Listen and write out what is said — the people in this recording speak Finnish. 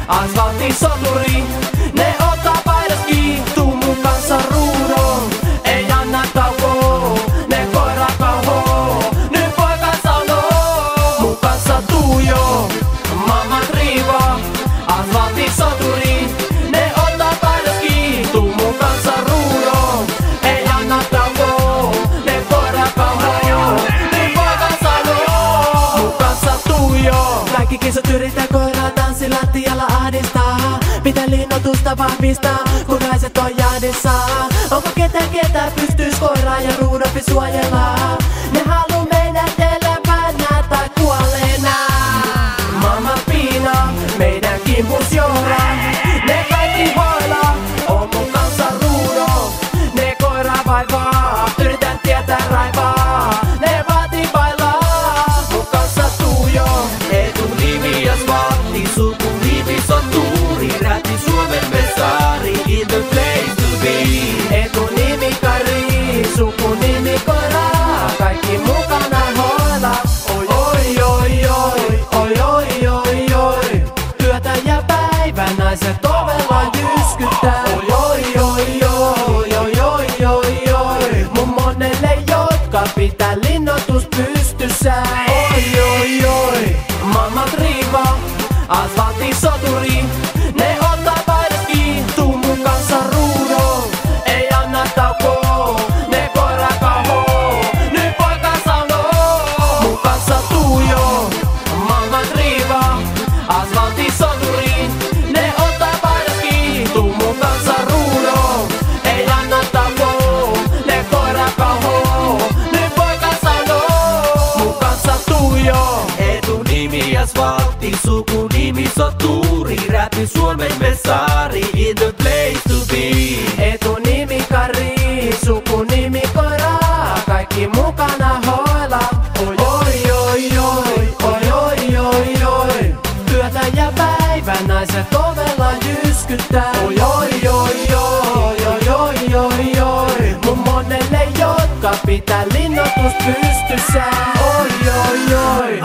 Asfalttisoturi, ne ottaa paidas kiinni. Tuu mun kanssa ruudon, ei anna taukoa. Ne koira kauhoo, nyt poika sanoo. Mun kanssa tuu jo, mamma riivaa. Asfalttisoturi, ne ottaa paidas kiinni. Tuu mun kanssa ruudon, ei anna taukoa. Ne koira kauhoo, nyt poika sanoo. Mun kanssa tuu jo. Kaikki kissat yrittää koiraa tanssilattialla ahdistaa. Pitää linnoitusta vahvistaa, kun naiset on jahdissa. Onko ketä pystyis koiraa ja ruudolfi suojella? Ne haluu mennä elävänä tai kuolleena. Mamma piina, meidän kimpus johraa. Ne kaikki hoilaa, on mun kanssa ruudo. Ne koiraa vaivaa, yritän tietää raivaa. Ne vaatii bailaa, mun kanssa tuu jo. Etunimi asfaltti, sukunimi soturi. Rätti Suomen mestari, in the place to be. Etunimi Kari, sukunimi koira. Kaikki mukana hoila. Oi oi oi oi, oi oi oi oi. Yötä ja päivä naiset ovella jyskyttää. Oi oi oi oi, oi oi oi oi. Mun monelle jotka pitää linnoitus pystyssä. Oi oi oi, mamma riivaa. Asfalttisoturi, ne ottaa paidas kiinni. Tuu mun kanssa ruudon, ei anna taukoa. Ne koira kauhoo, nyt poika sanoo. Mun kanssa tuu jo, mamma riivaa. Asfalttisoturi, ne ottaa paidas kiinni. Tuu mun kanssa ruudon, ei anna taukoa. Ne koira kauhoo, nyt poika sanoo. Mun kanssa tuu jo. Etunimi asfaltti, sukunimi soturi. Rätti Suomen mestari, in the place to be. Etunimi Kari, sukunimi koira. Kaikki mukana hoila. Oi oi oi oi, oi oi oi oi. Yötä ja päivä naiset ovella jyskyttää. Oi oi oi oi, oi oi oi oi. Mun monelle jotka pitää linnoitus pystyssä. Oi oi oi.